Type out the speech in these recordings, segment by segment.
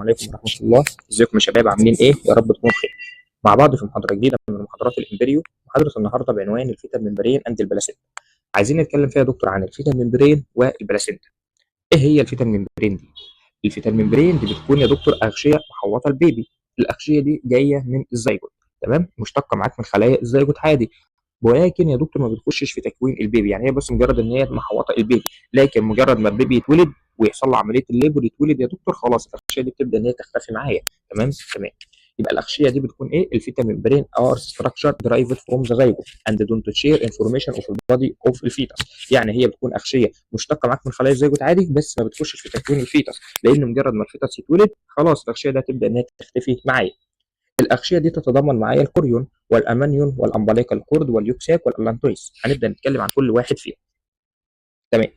عليكم ورحمة الله. ازيكم يا شباب، عاملين ايه؟ يا رب تكونوا بخير. مع بعض في محاضرة جديدة من محاضرات الامبريو. محاضرة النهارده بعنوان الفيتا ممبرين اند البلاسينتا. عايزين نتكلم فيها يا دكتور عن الفيتا ممبرين والبلاسينتا. ايه هي الفيتا ممبرين دي؟ الفيتا ممبرين دي بتكون يا دكتور اغشية محوطة البيبي. الاغشية دي جاية من الزيجوت، تمام؟ مشتقة معاك من خلايا الزيجوت عادي، ولكن يا دكتور ما بتخشش في تكوين البيبي. يعني هي بس مجرد ان هي محوطه البيبي، لكن مجرد ما البيبي يتولد ويحصل له عمليه الليبر يتولد يا دكتور، خلاص الاغشيه دي بتبدا ان هي تختفي معايا. تمام. يبقى الاغشيه دي بتكون ايه؟ الفيتا ممبرين ار ستراكشر درايفد فروم ذا زيجوت اند دونت شير انفورميشن اوف البادي اوف الفيتس. يعني هي بتكون اغشيه مشتقه معاك من خلايا الزيجوت عادي، بس ما بتخشش في تكوين الفيتس، لان مجرد ما الفيتس يتولد خلاص الاغشيه ده تبدا ان هي تختفي معايا. الأغشية دي تتضمن معايا الكوريون والأمانيون والأمبليكال كورد واليوكساك والألانتويس. هنبدأ نتكلم عن كل واحد فيهم. تمام.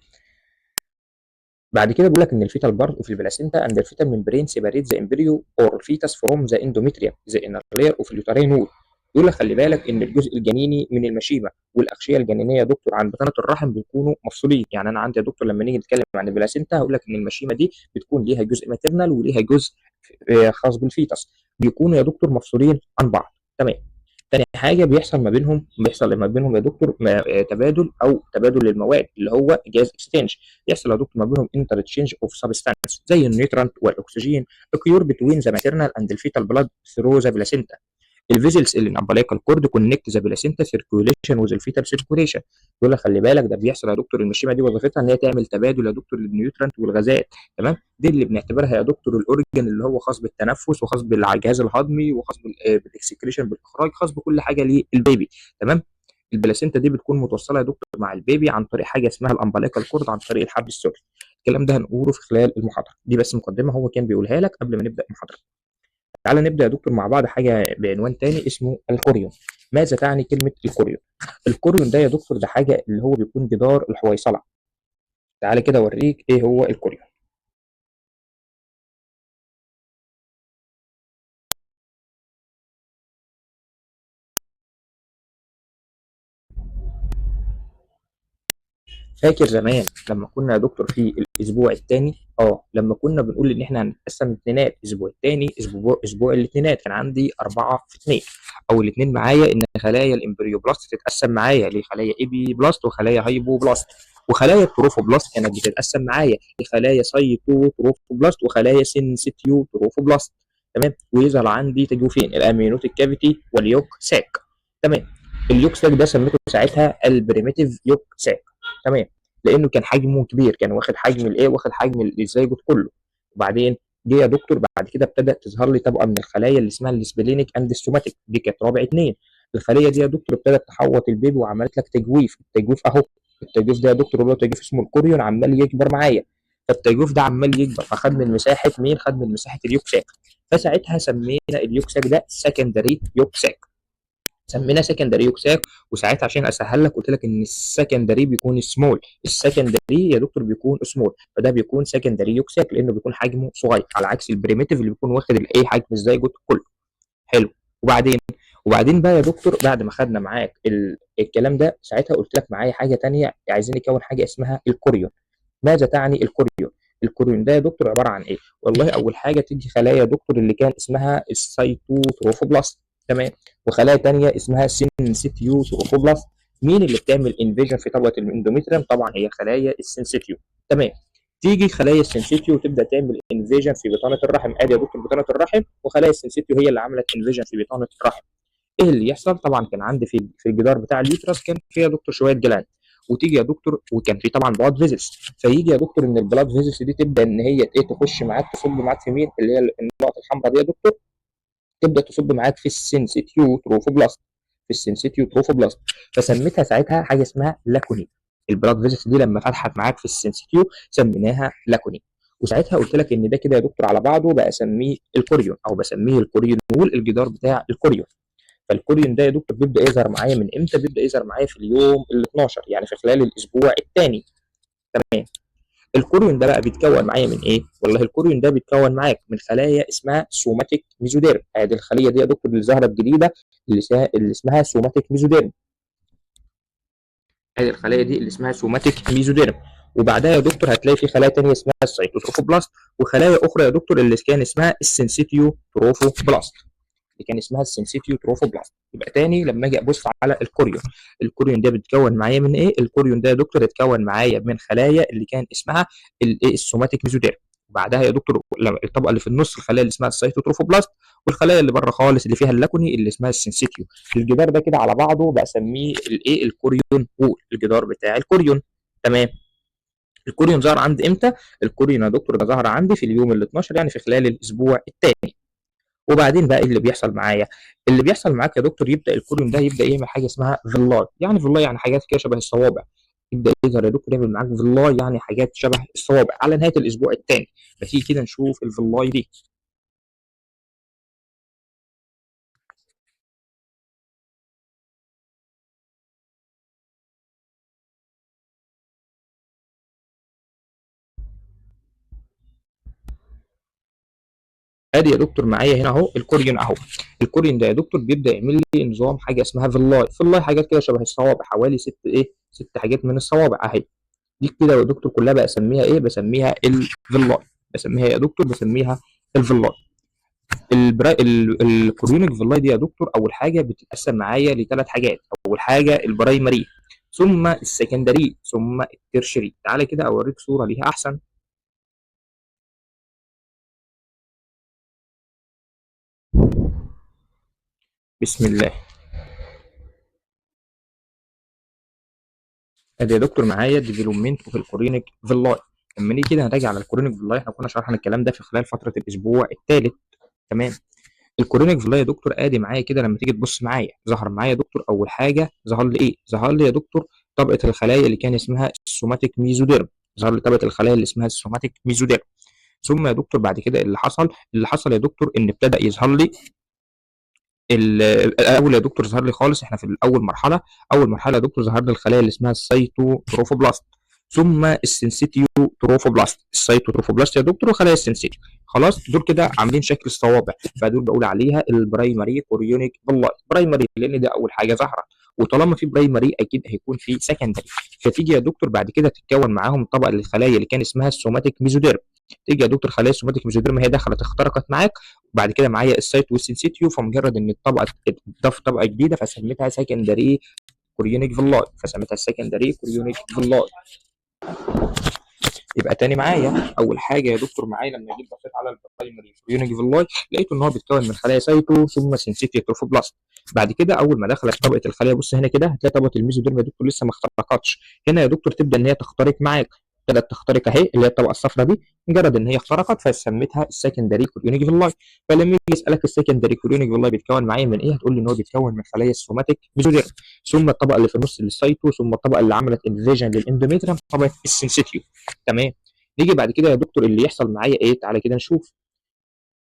بعد كده بيقول لك ان الفيتال بارت اوف البلاسينتا اند الفيتال ممبرين سيباريت ذا امبريو اور فيتس فروم ذا اندوميتريوم ذا انر لاير اوف اليوترين وول. يقول لك خلي بالك ان الجزء الجنيني من المشيمه والاغشيه الجنينيه يا دكتور عند بطانه الرحم بيكونوا مفصولين. يعني انا عندي يا دكتور لما نيجي نتكلم عن البلاسينتا هقول لك ان المشيمه دي بتكون ليها جزء ماتيرنال وليها جزء خاص بالفيتس، بيكونوا يا دكتور مفصولين عن بعض. تمام. تاني حاجه بيحصل ما بينهم يا دكتور تبادل للمواد اللي هو جاز اكستشينج. يحصل يا دكتور ما بينهم انترتشينج اوف سبستانس زي النيوترانت والاكسجين occur between the maternal and the fetal blood through the placenta. الفيزلز اللي الامبلايكال كورد كونكت ذا بلاسينتا سيركيوليشن وذ الفيتال سيركيوليشن. يقول لك خلي بالك ده بيحصل يا دكتور، المشيمه دي وظيفتها ان هي تعمل تبادل يا دكتور للنيوترانت والغازات. تمام. دي اللي بنعتبرها يا دكتور الاورجن اللي هو خاص بالتنفس وخاص بالجهاز الهضمي وخاص بالاكسكريشن بالاخراج، خاص بكل حاجه للبيبي. تمام. البلاسينتا دي بتكون متوصله يا دكتور مع البيبي عن طريق حاجه اسمها الامبلايكال كورد، عن طريق الحبل السري. الكلام ده هنقوله في خلال المحاضره دي، بس مقدمه هو كان بيقولها لك قبل ما نبدا المحاضره. تعالى نبدا يا دكتور مع بعض حاجه بعنوان تاني اسمه الكوريون. ماذا تعني كلمه الكوريون؟ الكوريون ده يا دكتور ده حاجه اللي هو بيكون جدار الحويصله. تعالى كده اوريك ايه هو الكوريون. فاكر زمان لما كنا يا دكتور في الاسبوع الثاني، لما كنا بنقول ان احنا هنقسم الاثنينات، الاسبوع الثاني اسبوع الاثنينات، كان عندي 4 في 2. او الاثنين معايا ان خلايا الامبريوبلاست تتقسم معايا لخلايا اي بي بلاست وخلايا هايبوبلاست، وخلايا التروفوبلاست كانت بتتقسم معايا لخلايا سايتو تروفوبلاست وخلايا سينسيتيو تروفوبلاست. تمام. ويظهر عندي تجويفين، الاميونوتيك كافيتي واليوك ساك. تمام. اليوك ساك ده سميته ساعتها البريميتيف يوك ساك. تمام. لانه كان حجمه كبير، كان واخد حجم الايه، واخد حجم الزيجوت كله. وبعدين جه يا دكتور بعد كده ابتدت تظهر لي طبقه من الخلايا اللي اسمها السبلينيك اند السوماتيك، دي كانت رابع 2. الخليه دي يا دكتور ابتدت تحوط البيبي وعملت لك تجويف. التجويف اهو، التجويف ده يا دكتور اللي هو تجويف اسمه الكوريون عمال يكبر معايا. فالتجويف ده عمال يكبر، فخد من مساحه مين؟ خد من مساحه اليوكساك. فساعتها سمينا اليوكساك ده سكندري يوكساك، سميناه سكندري يوكساك. وساعتها عشان اسهل لك قلت لك ان السكندري بيكون سمول، السكندري يا دكتور بيكون سمول، فده بيكون سكندري يوكساك لانه بيكون حجمه صغير، على عكس البريميتيف اللي بيكون واخد الايه، حجم الزيجوت كله. حلو. وبعدين بقى يا دكتور بعد ما خدنا معاك الكلام ده، ساعتها قلت لك معايا حاجه ثانيه، عايزين نكون حاجه اسمها الكوريون. ماذا تعني الكوريون؟ الكوريون ده يا دكتور عباره عن ايه؟ والله اول حاجه تيجي خلايا يا دكتور اللي كان اسمها السيتوتروفوبلاست. تمام. وخلايا ثانيه اسمها سينسيتيو تروفوبلاست. مين اللي بتعمل انفيجن في طبقه الاندوميتريوم؟ طبعا هي خلايا السنسيتيو. تمام. تيجي خلايا السنسيتيو وتبدا تعمل انفيجن في بطانه الرحم. ادي يا دكتور بطانه الرحم، وخلايا السنسيتيو هي اللي عملت انفيجن في بطانه الرحم. ايه اللي يحصل؟ طبعا كان عندي في الجدار بتاع اليوترس كان في يا دكتور شويه جلاند، وتيجي يا دكتور وكان في طبعا بلاد فيزلز، فيجي يا دكتور ان البلاد فيزلز دي تبدا ان هي ايه، تخش معاك تصب معاك في مين؟ اللي هي النقطه الحمراء دي يا دكتور، تبدا تصب معاك في السنسيتيو تروفوبلاست، في السنسيتيو تروفوبلاست. فسميتها ساعتها حاجه اسمها لاكوني. البلاد فيزلز دي لما فتحت معاك في السنسيتيو سميناها لاكوني. وساعتها قلت لك ان ده كده يا دكتور على بعضه بقى اسميه الكوريون، او بسميه الكوريون وول، الجدار بتاع الكوريون. فالكوريون ده يا دكتور بيبدا يظهر معايا من امتى؟ بيبدا يظهر معايا في اليوم ال 12، يعني في خلال الاسبوع الثاني. تمام. الكوريون ده بقى بيتكون معايا من ايه؟ والله الكوريون ده بيتكون معاك من خلايا اسمها سوماتيك ميزوديرم. ادي الخليه دي يا دكتور اللي ظهرت جديده، اللي اسمها سوماتيك ميزوديرم. ادي الخليه دي اللي اسمها سوماتيك ميزوديرم. وبعدها يا دكتور هتلاقي في خلايا تانية اسمها السيتوتروفوبلاست، وخلايا اخرى يا دكتور اللي كان اسمها السنسيتيوتروفوبلاست، اللي كان اسمها السنسيتيوتروفوبلاست. يبقى تاني لما اجي ابص على الكوريون، الكوريون ده بيتكون معايا من ايه؟ الكوريون ده يا دكتور اتكون معايا من خلايا اللي كان اسمها الايه السوماتيك ميزوديرم، وبعدها يا دكتور الطبقه اللي في النص الخلايا اللي اسمها السيتوتروفوبلاست، والخلايا اللي بره خالص اللي فيها اللاكوني اللي اسمها السنسيتيو. الجدار ده كده على بعضه بسميه الايه الكوريون وول، الجدار بتاع الكوريون. تمام. الكوريون ظهر عندي امتى؟ الكوريون يا دكتور ده ظهر عندي في اليوم ال 12، يعني في خلال الاسبوع الثاني. وبعدين بقى ايه اللي بيحصل معايا؟ اللي بيحصل معاك يا دكتور يبدا الكوريون ده يبدا يعمل حاجه اسمها فيلاي، يعني فيلاي يعني حاجات كده شبه الصوابع، يبدا يظهر يا دكتور يعمل معاك فيلاي يعني حاجات شبه الصوابع على نهايه الاسبوع الثاني. فتيجي كده نشوف الفيلاي دي. ادي يا دكتور معايا هنا اهو الكوريون اهو. الكوريون ده يا دكتور بيبدا يعمل لي نظام حاجه اسمها فيلاي، فيلاي حاجات كده شبه الصوابع، حوالي ست حاجات من الصوابع اهي. دي كده يا دكتور كلها بسميها ايه؟ بسميها الفيلاي، بسميها يا دكتور بسميها الفيلاي. الكوريونيك فيلاي دي يا دكتور اول حاجه بتتقسم معايا لثلاث حاجات. اول حاجه البرايمري، ثم السكندري، ثم الترشري. تعالى كده اوريك صوره ليها احسن. بسم الله. ادي يا دكتور معايا ديفلوبمنت في الكوريونيك فيلاي. لما نيجي كده هنراجع على الكوريونيك فيلاي، احنا كنا شرحنا الكلام ده في خلال فتره الاسبوع الثالث. تمام. الكوريونيك فيلاي يا دكتور ادي معايا كده، لما تيجي تبص معايا ظهر معايا يا دكتور اول حاجه ظهر لي ايه؟ ظهر لي يا دكتور طبقه الخلايا اللي كان اسمها السوماتيك ميزوديرم، ظهر لي طبقه الخلايا اللي اسمها السوماتيك ميزوديرم. ثم يا دكتور بعد كده اللي حصل يا دكتور ان ابتدى يظهر لي الاول يا دكتور ظهر لي خالص، احنا في اول مرحله، اول مرحله يا دكتور ظهر لي الخلايا اللي اسمها السيتوتروفوبلاست، ثم السنسيتيو تروفوبلاست. السيتوتروفوبلاست يا دكتور وخلايا السنسيتيو، خلاص دول كده عاملين شكل الصوابع، فدول بقول عليها البرايمري كوريونيك فيلاي. برايمري لان ده اول حاجه ظهرت، وطالما في برايمري اكيد هيكون في سكندري. فتيجي يا دكتور بعد كده تتكون معاهم طبقه الخلايا اللي كان اسمها السوماتيك ميزوديرم. تيجي يا دكتور خلايا السوماتيك ميزوديرم هي دخلت اخترقت معاك، وبعد كده معايا السايت والسنسيتيو، فمجرد ان الطبقه اتضاف طبقه جديده فسميتها سكندري كوريونيك فيلاي، فسميتها السكندري كوريونيك فيلاي. يبقى تاني معايا اول حاجه يا دكتور معايا لما جيت بصيت على البرايمري كوريونيك فيلاي لقيت ان هو بيتكون من خلايا سايتو ثم سنسيتيو تروفوبلاست. بعد كده اول ما دخلت طبقه الخلايا، بص هنا كده هتلاقي طبقه الميزوديرم يا دكتور لسه ما اخترقتش، هنا يا دكتور تبدا ان هي تخترق معاك، ابتدت تخترق اهي اللي هي الطبقه الصفراء دي، مجرد ان هي اخترقت فسميتها السكندري كوريونيك فيلاي. فلما يجي يسالك السكندري كوريونيك فيلاي بيتكون معايا من ايه؟ هتقول لي ان هو بيتكون من خلايا السوماتيك ميزوديرم، ثم الطبقه اللي في النص للسايتو، ثم الطبقه اللي عملت انفيجن للاندوميتريم طبقه السنسيتيو. تمام. نيجي بعد كده يا دكتور اللي يحصل معايا ايه؟ تعالى كده نشوف.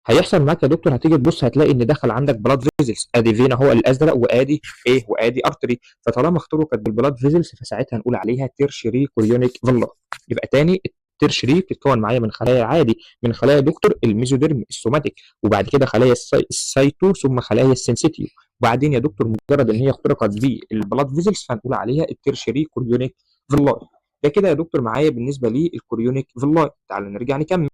هيحصل معاك يا دكتور هتيجي تبص هتلاقي ان دخل عندك بلاد فيزلز، ادي فينا هو الازرق وادي ايه؟ وادي ارتري. فطالما اخترقت بالبلاد فيزلز فساعتها نقول عليها تيرشري كوريونيك فيلا. يبقى تاني التيرشري بتتكون معايا من خلايا عادي، من خلايا دكتور الميزوديرم السوماتيك، وبعد كده خلايا السايتو، ثم خلايا السنسيتيو، وبعدين يا دكتور مجرد ان هي اخترقت بالبلاد فيزلز فنقول عليها التيرشري كوريونيك فيلا. ده كده يا دكتور معايا بالنسبه للكوريونيك فيلا. تعال نرجع نكمل.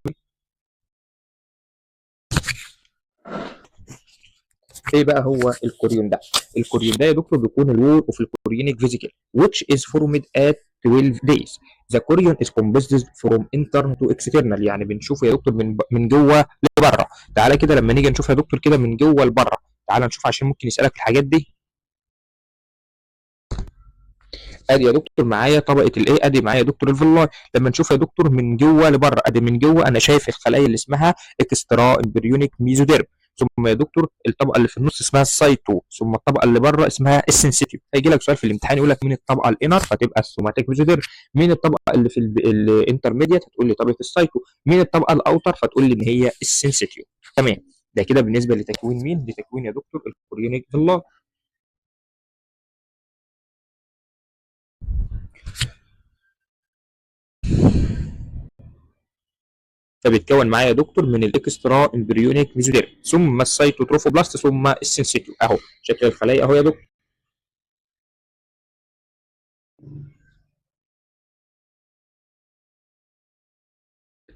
ايه بقى هو الكوريون ده؟ الكوريون ده يا دكتور بيكون الوول اوف الكوريونيك فيزيكل which is formed at 12 days. The Korean is composed from internal to external، يعني بنشوفه يا دكتور من جوه لبره. تعالى كده لما نيجي نشوف يا دكتور كده من جوه لبره، تعالى نشوف عشان ممكن يسالك الحاجات دي. ادي يا دكتور معايا طبقه الايه؟ ادي معايا يا دكتور الفيلاي. لما نشوف يا دكتور من جوه لبره، ادي من جوه انا شايف الخلايا اللي اسمها اكسترا امبريونيك ميزوديرم، ثم يا دكتور الطبقه اللي في النص اسمها السايتو، ثم الطبقه اللي بره اسمها السنسيتيف. هيجي لك سؤال في الامتحان يقول لك مين الطبقه الانر فتبقى السوماتيك ميزوديرم، مين الطبقه اللي في الانترميديت هتقول لي طبقه السايتو، مين الطبقه الاوتر فتقول لي ان هي السنسيتيف. تمام. ده كده بالنسبه لتكوين مين؟ لتكوين يا دكتور الكوريونيك فيلا. فبيتكون معايا يا دكتور من الاكسترا امبريونيك ميزوديرم، ثم السيتوتروفوبلاست، ثم السنسيتيو. اهو شكل الخلايا اهو يا دكتور.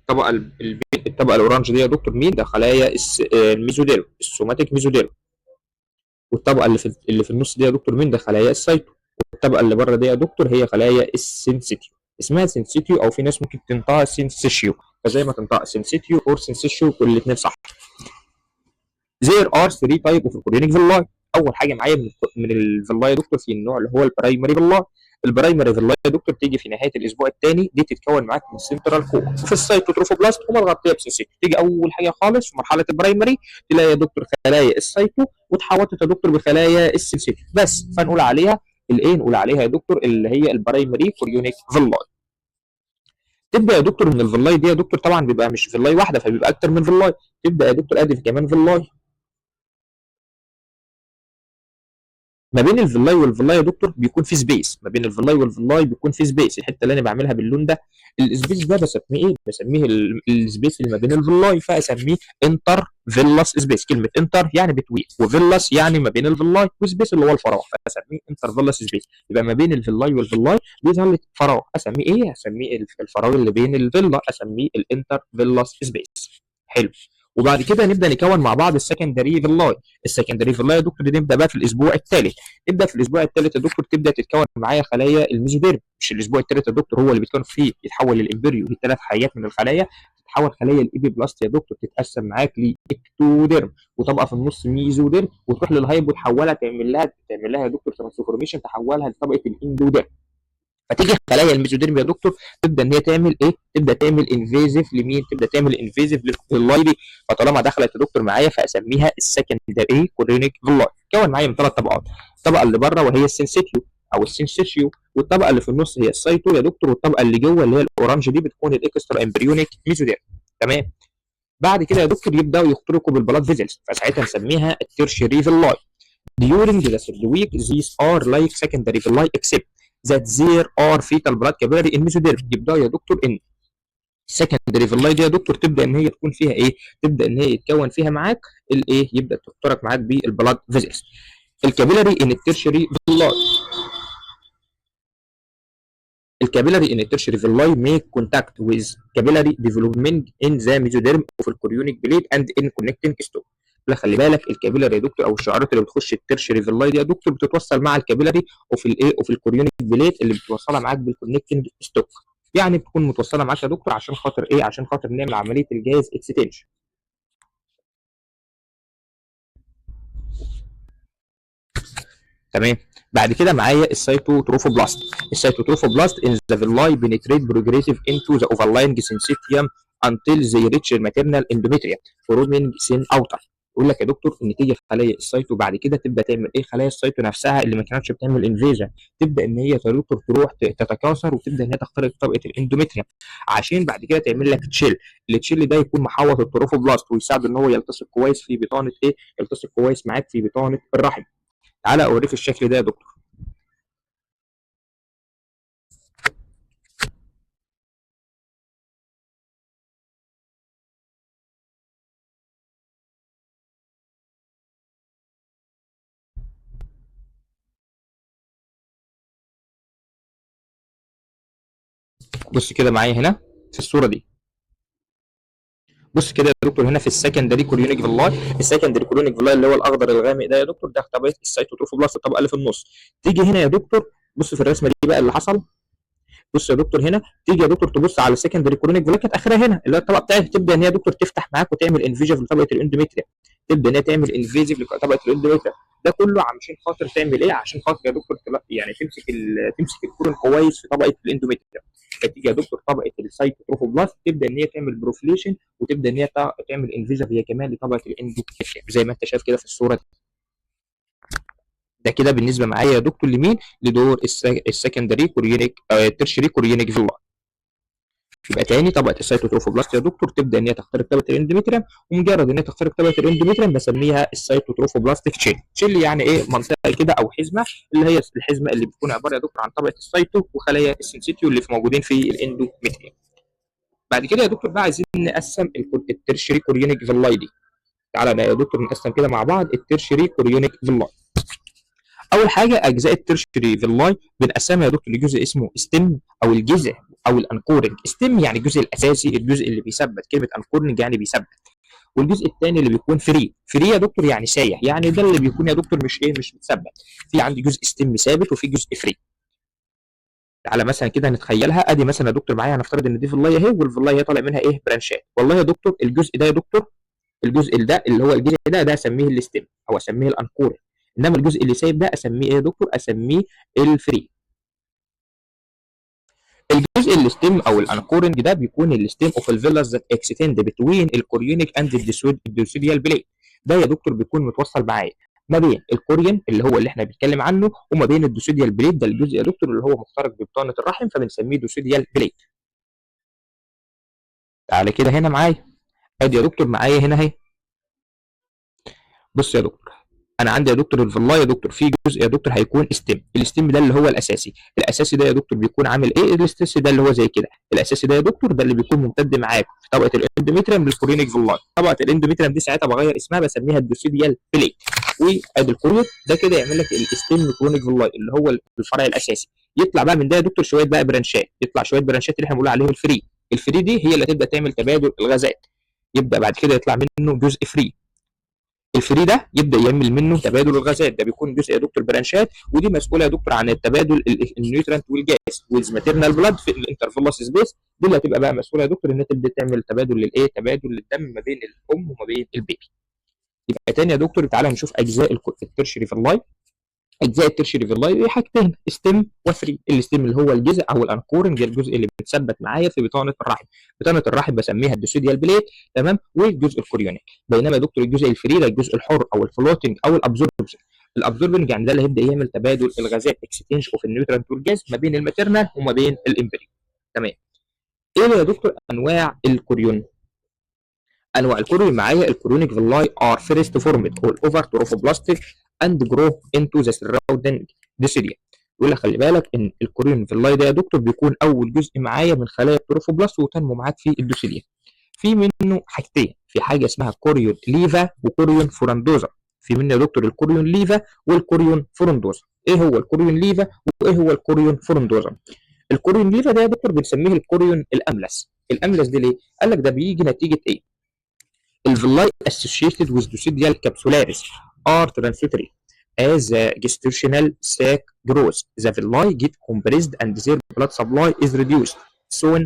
الطبقه الاورانج دي يا دكتور مين؟ ده خلايا الميزوديرم، السوماتيك ميزوديرم. والطبقه اللي في النص دي يا دكتور مين؟ ده خلايا السيتو. والطبقه اللي بره دي يا دكتور هي خلايا السينسيتيو. اسمها سينسيتيو، او في ناس ممكن تنطقها سينسيشيو، فزي ما تنطق سينسيتيو اور سينسيشيو كل الاثنين صح. There are three type of chorionic villi. اول حاجه معايا من الفيلاي يا دكتور في النوع اللي هو البرايمري فيلاي. البرايمري فيلاي يا دكتور تيجي في نهايه الاسبوع الثاني، دي تتكون معاك من سنترال كور وفي السيتوتروفوبلاست ومتغطيه بسينسيتيو. تيجي اول حاجه خالص في مرحله البرايمري تلاقي يا دكتور خلايا السيتو وتحوطت يا دكتور بخلايا السينسيتيو بس، فنقول عليها الايه؟ نقول عليها يا دكتور اللي هي البرايمري كوريونيك فيلاي. تبدا يا دكتور من الفيلاي دي يا دكتور، طبعا بيبقى مش فيلاي واحده، فبيبقى اكتر من فيلاي. تبدا يا دكتور ادي كمان فيلاي. ما بين الفيلاي والفيلاي يا دكتور بيكون في سبيس، ما بين الفيلاي والفيلاي بيكون في سبيس. الحته اللي انا بعملها باللون ده، السبيس ده بسميه ايه؟ بسميه السبيس اللي ما بين الفيلاي، فاسميه انتر فيلاس سبيس. كلمه انتر يعني بتوين، وفيلاس يعني ما بين الفيلاي، وسبيس اللي هو الفراغ، فاسميه انتر فيلاس سبيس. يبقى ما بين الفيلاي والفيلاي بيظهر لي فراغ، اسميه ايه؟ اسميه الفراغ اللي بين الفيلا، اسميه الانتر فيلاس سبيس. حلو. وبعد كده نبدا نكون مع بعض السكندري فيلاي. السكندري فيلاي يا دكتور دي نبدا بقى في الاسبوع الثالث. نبدا في الاسبوع الثالث يا دكتور تبدا تتكون معايا خلايا الميزوديرم. مش الاسبوع الثالث يا دكتور هو اللي بيتكون فيه يتحول الامبريو لثلاث حيات من الخلايا، تتحول خلايا الايبي بلاست يا دكتور تتقسم معاك لاكتوديرم وطبقه في النص ميزوديرم، وتروح للهايبو تحولها تعمل لها يا دكتور ترانسفورميشن تحولها لطبقه الاندوديرم. فتيجي خلايا الميزوديرم يا دكتور تبدا ان هي تعمل ايه؟ تبدا تعمل انفيزيف لمين؟ تبدا تعمل انفيزيف للفيلاي دي. فطالما دخلت يا دكتور معايا فاسميها السكندري كوريونيك فيلاي. تكون معايا من ثلاث طبقات. الطبقه اللي بره وهي السنسيتيو او السنسيشيو، والطبقه اللي في النص هي السايتو يا دكتور، والطبقه اللي جوه اللي هي الاورانج دي بتكون الاكسترا امبريونيك ميزوديرم. تمام. بعد كده يا دكتور يبداوا يخترقوا بالبلاد فيزلز، فساعتها نسميها التيرشري فيلاي. During the third week these are like secondary villi except that there are fetal blood capillary in mesoderm. يبدأ يا دكتور ان secondary villi دي يا دكتور تبدا ان هي تكون فيها ايه؟ تبدا ان هي يتكون فيها معاك الايه؟ يبدا تخترق معاك بالبلاد فيزلز. الكابيلاري ان التيرشري فيلاي. الكابيلاري ان التيرشري فيلاي make contact with capillary development in the mesoderm of الchorionic plate and in connecting stock. لا خلي بالك الكابيلاري يا دكتور او الشعارات اللي بتخش الترشري فيلاي دي يا دكتور بتتوصل مع الكابيلاري وفي الايه؟ وفي الكوريونيك بليت اللي بتوصلها معاك بالكونكتنج ستوك. يعني بتكون متوصله معاك يا دكتور عشان خاطر ايه؟ عشان خاطر نعمل عمليه الجاز اكستنشن. تمام. بعد كده معايا السيتوتروفوبلاست. السيتوتروفوبلاست in the villi penetrate progressive into the overlying syncytium until they reach maternal endometrium forming thin outer. يقول لك يا دكتور ان تيجي خلايا السيتو بعد كده تبدا تعمل ايه؟ خلايا السيتو نفسها اللي ما كانتش بتعمل انفيجن تبدا ان هي يا دكتور تروح تتكاثر وتبدا ان هي تخترق طبقه الاندوميتريوم عشان بعد كده تعمل لك تشيل. التشيل ده يكون محوط التروفوبلاست ويساعد ان هو يلتصق كويس في بطانه ايه؟ يلتصق كويس معاك في بطانه الرحم. تعالى اوريك الشكل ده يا دكتور. بص كده معايا هنا في الصوره دي. بص كده يا دكتور هنا في السكندري كوريونيك فيلاي. السكندري كوريونيك فيلاي اللي هو الاخضر الغامق ده يا دكتور ده طبقه السيتوتروفوبلاست الطبقه اللي في النص. تيجي هنا يا دكتور بص في الرسمه دي بقى اللي حصل. بص يا دكتور هنا تيجي يا دكتور تبص على السكندري كورونيك فيلاي كانت اخرها هنا اللي هي الطبقه بتاعتها، تبدا ان هي يا دكتور تفتح معاك وتعمل انفيجن لطبقه الاندوميتريا. تبدا ان هي تعمل انفيزيف لطبقه الاندوميتريا. ده كله عشان خاطر تعمل ايه؟ عشان خاطر يا دكتور يعني تمسك الكورون كويس في طبقه الاندوميتريا. فتيجي يا دكتور طبقه السيتوتروفوبلاست تبدا ان هي تعمل بروفليشن وتبدا ان هي تعمل انفيجن هي كمان لطبقه الاندوميتريا زي ما انت شايف كده في الصوره دي. ده كده بالنسبه معايا يا دكتور لمين؟ لدور السكندري كوريونيك الترشري كوريونيك فيلاي. يبقى تاني طبقه السيتوتروفوبلاست يا دكتور تبدا ان هي تخترق طبقه الاندوميتريوم، ومجرد ان هي تخترق طبقه الاندوميتريوم بسميها السيتوتروفوبلاستيك تشيل. تشيل يعني ايه؟ منطقه كده او حزمه اللي هي الحزمه اللي بتكون عباره يا دكتور عن طبقه السيتو وخلايا السنسيتيو اللي موجودين في الاندوميتريوم. بعد كده يا دكتور بقى عايزين نقسم الترشري كوريونيك فيلاي دي. تعالى يا دكتور نقسم كده مع بعض الترشري كوريونيك فيلاي. اول حاجه اجزاء الترشري فيلاي بنقسمها يا دكتور لجزء اسمه ستيم او الجذع او الانكورنج. ستيم يعني الجزء الاساسي، الجزء اللي بيثبت. كلمه انكورنج يعني بيثبت. والجزء الثاني اللي بيكون فري. فري يا دكتور يعني سايح، يعني ده اللي بيكون يا دكتور مش متثبت. في عندي جزء ستيم ثابت وفي جزء فري. تعالى مثلا كده نتخيلها. ادي مثلا يا دكتور معايا، هنفترض ان دي فيلايه اهي، والفيلايه هي طالع منها ايه؟ برانشات. والله يا دكتور الجزء ده يا دكتور، الجزء ده اللي هو الجزء ده اسميه الستيم او اسميه الانكور. انما الجزء اللي سايب ده اسميه ايه يا دكتور؟ اسميه الفري. الجزء الستيم او الانكورنج ده بيكون الستيم اوف الفيلاس ذات اكستند بتوين الكوريونيك اند الديسوديال بليت. ده يا دكتور بيكون متوصل معايا ما بين الكوريون اللي هو اللي احنا بنتكلم عنه، وما بين الديسوديال بليت. ده الجزء يا دكتور اللي هو مخترق ببطانه الرحم، فبنسميه ديسوديال بليت. تعالى كده هنا معايا. ادي يا دكتور معايا هنا اهي. بص يا دكتور، انا عندي يا دكتور الفيلا يا دكتور في جزء يا دكتور هيكون ستيم. الستيم ده اللي هو الاساسي. الاساسي ده يا دكتور بيكون عامل ايه؟ الاستيس ده اللي هو زي كده. الاساسي ده يا دكتور ده اللي بيكون ممتد معاك في طبقه الاندوميتريم للكوريونيك فيلاي. طبقه الاندوميتريم دي ساعتها بغير اسمها بسميها الدوسيديال بليت. وادي الكوريون ده كده يعمل لك الستيم كورونيك فيلاي اللي هو الفرع الاساسي. يطلع بقى من ده يا دكتور شويه بقى برانشات. يطلع شويه برانشات اللي احنا بنقول عليهم الفري. الفري دي هي اللي تبدا تعمل تبادل الغازات. يبدا بعد كده يطلع منه جزء فري. الفري ده يبدا يعمل منه تبادل الغازات. ده بيكون جزء يا دكتور برانشات، ودي مسؤوله يا دكتور عن التبادل النيوترانت والجاز والماتيرنال بلاد في الانترفيلاس سبيس. دي اللي هتبقى بقى مسؤوله يا دكتور انها تبدا تعمل تبادل للايه؟ تبادل للدم ما بين الام وما بين البيبي. يبقى تاني يا دكتور تعالى نشوف اجزاء الترشري في اللاي. اجزاء الترشري في اللاي حاجتين، ستيم وفري. الستيم اللي هو الجزء او الانكورنج، الجزء اللي بيتثبت معايا في بطانه الرحم. بطانه الرحم بسميها الدوسيديال بليت، تمام، والجزء الكوريونيك. بينما يا دكتور الجزء الفري ده الجزء الحر او الفلوتنج او الابزوربنج. الابزوربنج يعني ده اللي هيبدا يعمل تبادل الغازات، اكستنج اوف النيوترانت والجاز ما بين الماتيرنال وما بين الامبري. تمام. ايه يا دكتور انواع الكوريون؟ انواع الكوريون معايا الكوريونيك فيلاي ار فيرست فورمد اول اوفر تروفوبلاستيك اند جرو انتو ذا سراوندنج ديسيديا. يقول لك خلي بالك ان الكوريون فيلاي ده يا دكتور بيكون اول جزء معايا من خلايا التروفوبلاست وتنمو معاك في الدوسيديا. في منه حاجتين، في حاجه اسمها كوريون ليفا وكوريون فورندوزا. في منه يا دكتور الكوريون ليفا والكوريون فورندوزا. ايه هو الكوريون ليفا وايه هو الكوريون فورندوزا؟ الكوريون ليفا ده يا دكتور بنسميه الكوريون الاملس. الاملس دي ليه؟ قال لك ده بيجي نتيجه ايه؟ الفيلاي associated with docidal capsularis are transitory. As the gestational sac grows, the villi get compressed and their blood supply is reduced. Soon,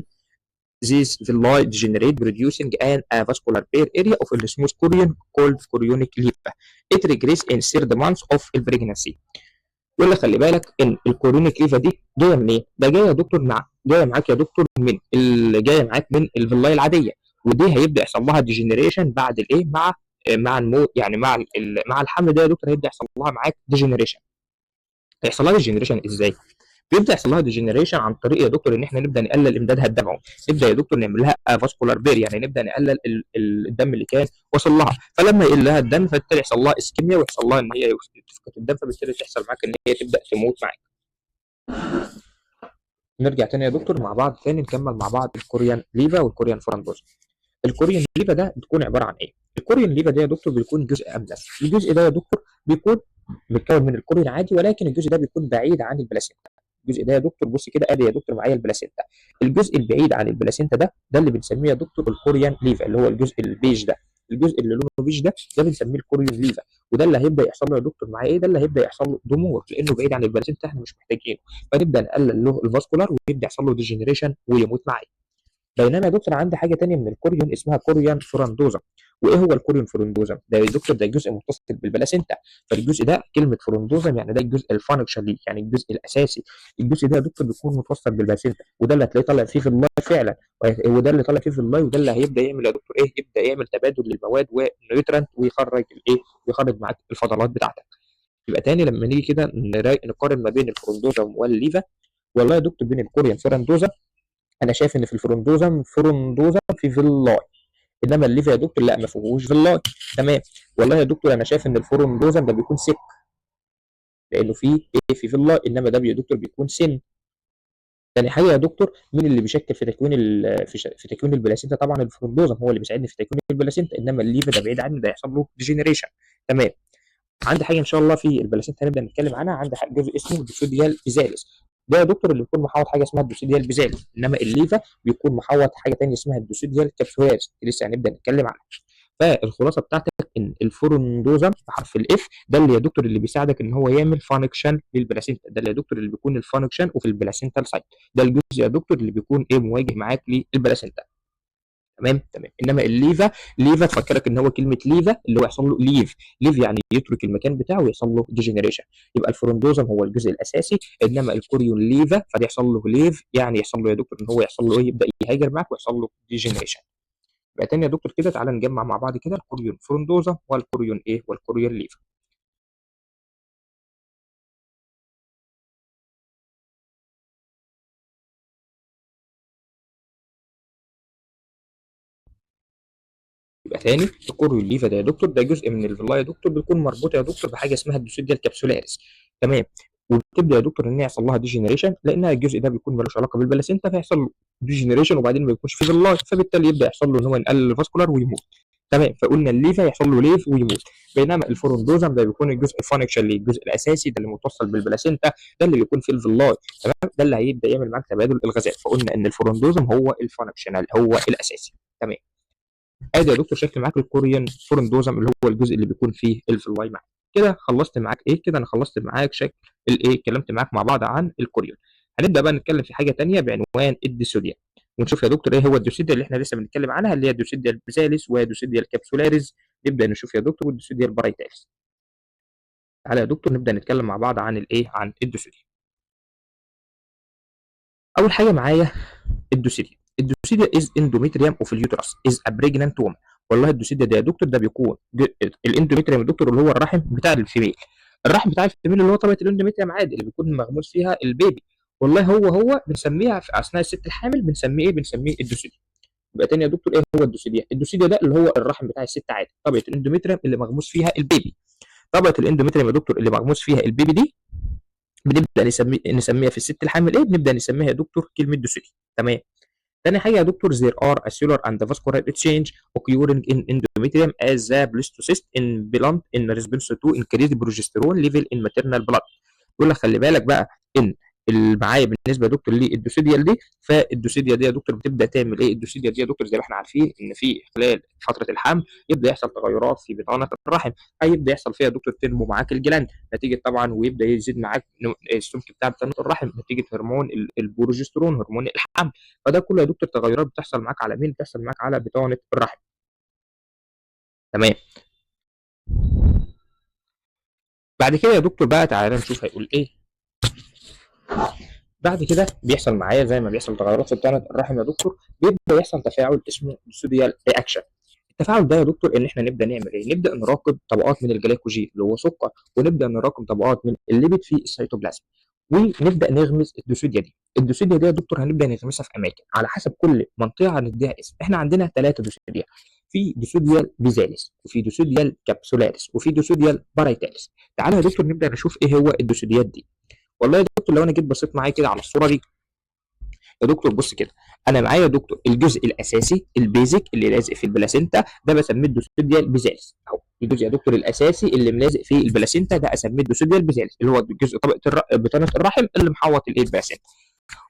these villi degenerate, producing an avascular bare area of the smooth chorion called chorionic leva. It regresses in third month of pregnancy. يقول لك خلي بالك ان الكورونيك ليفا دي جايه من ايه؟ ده جايه يا دكتور جايه معاك يا دكتور من اللي جايه معاك من الفيلاي العاديه. ودي هيبدا يحصل لها ديجنريشن بعد الايه؟ مع النمو، يعني مع الحمل ده يا دكتور هيبدا يحصل لها معاك ديجنريشن. هيحصل لها ديجنريشن ازاي؟ بيبدا يحصل لها ديجنريشن عن طريق يا دكتور ان احنا نبدا نقلل امدادها الدموي. نبدا يا دكتور نعمل لها فاسكولار بير، يعني نبدا نقلل الدم اللي كان وصل لها. فلما يقل لها الدم فبالتالي يحصل لها اسكيميا ويحصل لها ان هي تفقد الدم، فبالتالي تحصل معاك ان هي تبدا تموت معاك. نرجع تاني يا دكتور مع بعض تاني نكمل مع بعض الكوريان ليفا والكوريان فرندوز. الكوريان ليفا ده بتكون عباره عن ايه؟ الكوريان ليفا ده يا دكتور بيكون جزء املس. الجزء ده يا دكتور بيكون متكون من الكوريون عادي، ولكن الجزء ده بيكون بعيد عن البلاسينتا. الجزء ده يا دكتور بص كده، ادي يا دكتور معايا البلاسينتا. الجزء البعيد عن البلاسينتا ده اللي بنسميه يا دكتور الكوريان ليفا، اللي هو الجزء البيج ده. الجزء اللي لونه بيج ده بنسميه الكوريون ليفا. وده اللي هيبدا يحصل له يا دكتور معايا ايه؟ ده اللي هيبدا يحصل له ضمور، لانه بعيد عن البلاسينتا احنا مش محتاجينه. فنبدا نقلل له الفاسكولار ويبدا يحصل له ديجنريشن ويموت معايا. بينما يا دكتور عندي حاجه ثانيه من الكوريون اسمها كوريان فرندوزا. وايه هو الكوريون فرندوزا؟ ده يا دكتور ده جزء متصل بالبلاسينتا. فالجزء ده كلمه فرندوزا يعني ده الجزء الفانكشن، يعني الجزء الاساسي. الجزء ده يا دكتور بيكون متوصل بالبلاسينتا، وده اللي هتلاقيه طالع فيه في اللاي فعلا. وده اللي طالع فيه في اللاي، وده اللي هيبدا يعمل يا دكتور ايه؟ يبدا يعمل تبادل للمواد والنيوترانت ويخرج الايه؟ ويخرج معاك الفضلات بتاعتك. يبقى تاني لما نيجي كده نقارن ما بين الفرندوزا والليفا. والله يا دكتور بين الكوريان فرندوزا انا شايف ان في فرندوزا في فيلاي، انما الليفا يا دكتور لا ما فيهوش فيلاي. تمام. والله يا دكتور انا شايف ان الفرندوزا ده بيكون سك، لانه في ايه؟ في فيلاي، انما ده يا دكتور بيكون سن. تاني حاجه يا دكتور مين اللي بيشكل في تكوين في تكوين البلاسينتا؟ طبعا الفرندوزا هو اللي بيساعدني في تكوين البلاسينتا، انما الليفا ده بعيد عني، ده هيحصل له ديجنريشن. تمام. عندي حاجه ان شاء الله في البلاسينتا هنبدا نتكلم عنها. عندي جزء اسمه ديسوديال بيزالس. ده يا دكتور اللي بيكون محوط حاجه اسمها الدوسيديال بيزالس، انما الليفا بيكون محوط حاجه ثانيه اسمها الدوسيديال كابسولاريس، لسه هنبدا نتكلم عنها. فالخلاصه بتاعتك ان الفورندوزم بحرف الاف ده اللي يا دكتور اللي بيساعدك ان هو يعمل فانكشن للبلاسينتا، ده اللي يا دكتور اللي بيكون الفانكشن وفي البلاسينتال سايت، ده الجزء يا دكتور اللي بيكون ايه مواجه معاك للبلاسينتا. تمام تمام. انما الليفا، ليفا تفكرك ان هو كلمه ليفا اللي هو يحصل له ليف، ليف يعني يترك المكان بتاعه ويحصل له ديجنريشن، يبقى الفروندوزم هو الجزء الاساسي، انما الكوريون ليفا فده يحصل له ليف يعني يحصل له يا دكتور ان هو يحصل له ايه، يبدا يهاجر معاك ويحصل له ديجنريشن. يبقى تاني يا دكتور كده تعالى نجمع مع بعض كده الكوريون فروندوزا والكوريون ايه والكوريون ليفا. يبقى تاني الكوريون ليفا ده يا دكتور ده جزء من الفيلا يا دكتور بيكون مربوط يا دكتور بحاجه اسمها الدوسيديا الكابسولاريس. تمام. وبتبدا يا دكتور ان هي يحصل لها ديجنريشن لانها الجزء ده بيكون ملوش علاقه بالبلاسينتا، فيحصل له ديجنريشن وبعدين ما يكونش فيه فيلاي، فبالتالي يبدا يحصل له ان هو ينقل الفاسكولار ويموت. تمام. فقلنا الليفا يحصل له ليف ويموت، بينما الفورندوزم ده بيكون الجزء الفانكشن الجزء الاساسي ده اللي متصل بالبلاسينتا، ده اللي بيكون فيه الفيلاي. تمام. ده اللي هيبدا يعمل معاك تبادل الغازات، فقلنا ان الفورندوزم هو الفانكشنال هو الاساسي. تمام. ادي يا دكتور شكل معاك الكوريان فورندوزم اللي هو الجزء اللي بيكون فيه الفلاي معاك. كده خلصت معاك ايه كده، انا خلصت معاك شكل الايه، اتكلمت معاك مع بعض عن الكوريون. هنبدا بقى نتكلم في حاجه ثانيه بعنوان الديسوديا، ونشوف يا دكتور ايه هو الديسوديا اللي احنا لسه بنتكلم عنها، اللي هي الديسوديا البيزاليس وديسوديا الكابسولاريز. نبدا نشوف يا دكتور والديسوديا البرايتاليس. تعالى يا دكتور نبدا نتكلم مع بعض عن الايه، عن الديسوديا. اول حاجه معايا الدوسيديا. الدوسيديا از اندوميتريوم اوف اليوترس از ا بريجنانت وومن. والله الدوسيديا ده يا دكتور ده بيكون الاندوميتريوم يا دكتور اللي هو الرحم بتاع الفيميل، الرحم بتاع الفيميل اللي هو طبقه الاندوميتريوم عادي اللي بيكون مغموس فيها البيبي. والله هو بنسميها في اثناء الست الحامل بنسميه ايه، بنسميه الدوسيديا. يبقى تاني يا دكتور ايه هو الدوسيديا؟ الدوسيديا ده اللي هو الرحم بتاع الست عادي، طبقه الاندوميتريوم اللي مغموس فيها البيبي. طبقه الاندوميتريوم يا دكتور اللي مغموس فيها البيبي دي بنبدا نسميها في الست الحامل ايه، بنبدا نسميها يا دكتور كلمه دوسيديا. تمام. تاني حاجه يا دكتور there are a cellular and vascular exchange occurring in endometrium as the blastocyst implant in response to increased progesterone level in maternal blood. يقول لك خلي بالك بقى ان المعايا بالنسبه يا دكتور للدوسيديال دي، فالدوسيديا دي يا دكتور بتبدا تعمل ايه، الدوسيديا دي يا دكتور زي ما احنا عارفين ان في خلال فتره الحمل يبدا يحصل تغيرات في بطانه الرحم، هيبدا يحصل فيها يا دكتور تنمو معاك الجلاند نتيجه طبعا، ويبدا يزيد معاك السمك بتاع بطانه الرحم نتيجه هرمون البروجسترون هرمون الحمل. فده كله يا دكتور تغيرات بتحصل معاك على مين، بتحصل معاك على بطانه الرحم. تمام. بعد كده يا دكتور بقى تعالى نشوف هيقول ايه. بعد كده بيحصل معايا زي ما بيحصل تغيرات في بطانه الرحم يا دكتور، بيبدا يحصل تفاعل اسمه سوديال رياكشن. التفاعل ده يا دكتور ان احنا نبدا نعمل ايه، نبدا نراقب طبقات من الجلايكوجين اللي هو سكر، ونبدا نراقب طبقات من الليبيد في السيتوبلازم، ونبدا نغمس الدوسيديا دي. الدوسيديا دي يا دكتور هنبدا نغمسها في اماكن على حسب كل منطقه هنديها اسم. احنا عندنا 3 دوسيديا، في دوسيديال بيزاليس وفي دوسيديال كابسولاريس وفي دوسيديال بارايتاليس. تعالى يا دكتور نبدا نشوف ايه هو الدوسيديات دي. والله يا دكتور لو انا جيت بصيت معايا كده على الصوره دي يا دكتور، بص كده، انا معايا يا دكتور الجزء الاساسي البيزك اللي لازق في البلاسينتا ده بسميه الدوسيديا البيزالس، اهو الجزء يا دكتور الاساسي اللي ملازق في البلاسينتا ده اسميه الدوسيديا البيزالس اللي هو الجزء طبقه بطانه الرحم اللي محوط الايه البلاسينتا.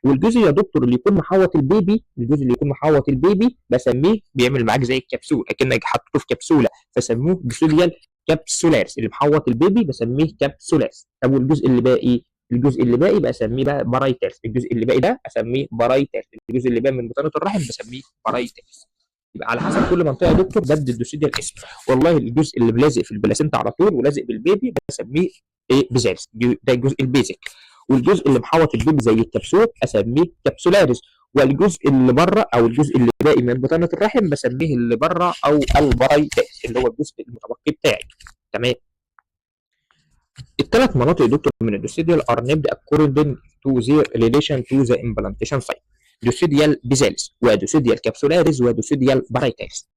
والجزء يا دكتور اللي يكون محوط البيبي، الجزء اللي يكون محوط البيبي بسميه بيعمل معاك زي الكبسول اكنك حاطه في كبسوله، فسموه دوسيديال كابسولاريس، اللي محوط البيبي بسميه كابسولاريس. طب والجزء اللي باقي، الجزء اللي باقي بسميه بقى بارايتالس، الجزء اللي باقي ده اسميه بارايتالس، الجزء اللي باقي من بطانه الرحم بسميه بارايتالس. يبقى على حسب كل منطقه يا دكتور بدي الدوسيديا الاسم. والله الجزء اللي لازق في البلاسينتا على طول ولازق بالبيبي بسميه ايه، بيزالس، ده الجزء البيزك. والجزء اللي محوط البيبي زي الكبسول اسميه كبسولاريس، والجزء اللي بره او الجزء اللي باقي من بطانه الرحم بسميه اللي بره او البرايتالس اللي هو الجزء المتبقي بتاعي. تمام. الثلاث مناطق يا دكتور من الدوسيديال ار نيمد according to their relation to the implantation site. دوسيديال بيزالس ودوسيديال كابسولاريز ودوسيديال بارايتالس.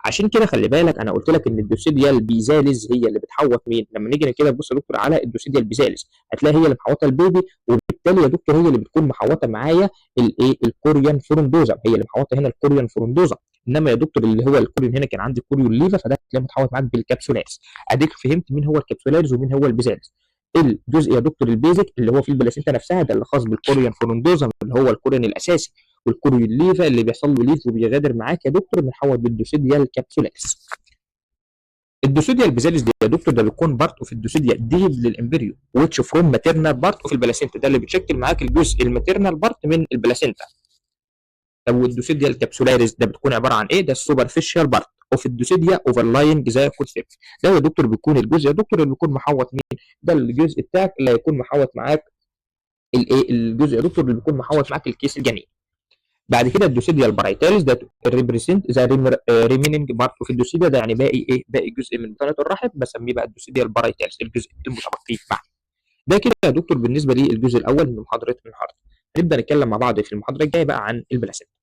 عشان كده خلي بالك انا قلت لك ان الدوسيديال بيزالز هي اللي بتحوط مين، لما نيجي كده نبص يا دكتور على الدوسيديال بيزالز هتلاقي هي اللي محوطه البيبي، وبالتالي يا دكتور هي اللي بتكون محوطه معايا الايه، الكوريان فورندوزا، هي اللي محوطه هنا الكوريان فورندوزا. انما يا دكتور اللي هو الكوريون هنا كان عندي كوريون ليفا، فده هتلاقيه متحوط معاك بالكبسولاريز. اديك فهمت مين هو الكبسولاريز ومين هو البيزالز. الجزء يا دكتور البيزك اللي هو في البلاسينتا نفسها، ده اللي خاص بالكوريون فونوندوزم اللي هو الكوريون الاساسي، والكوريون ليفا اللي بيحصل له ليف وبيغادر معاك يا دكتور بنحول بالدوسيديال كابسولاريس. الدوسيديال بيزاليس دي يا دكتور ده بيكون بارت اوف الدوسيديا ديف للامبريو ويتش فروم ماتيرنال بارت اوف البلاسينتا، ده اللي بتشكل معاك الجزء الماتيرنال بارت من البلاسينتا. طب والدوسيديا الكابسولاريس ده بتكون عباره عن ايه؟ ده السوبرفيشال بارت اوف الدوسيديا اوفرلاينج ذا كونسيبت، ده يا دكتور بيكون الجزء يا دكتور اللي بيكون محوط مين؟ ده الجزء بتاعك اللي هيكون محوط معاك الايه؟ الجزء يا دكتور اللي بيكون محوط معاك الكيس الجنين. بعد كده الدوسيديا البرايتاليس ده ريبريزنت ذا ريميننج بارت اوف الدوسيديا، ده يعني باقي ايه؟ باقي جزء من بطانه الرحم، بسميه بقى الدوسيديا البرايتاليس، الجزء المتبقي معاه. ده كده يا دكتور بالنسبه للجزء الاول من محاضره النهارده. هنبدا نتكلم مع بعض في المحاضره الجايه بقى عن البلاسينتا.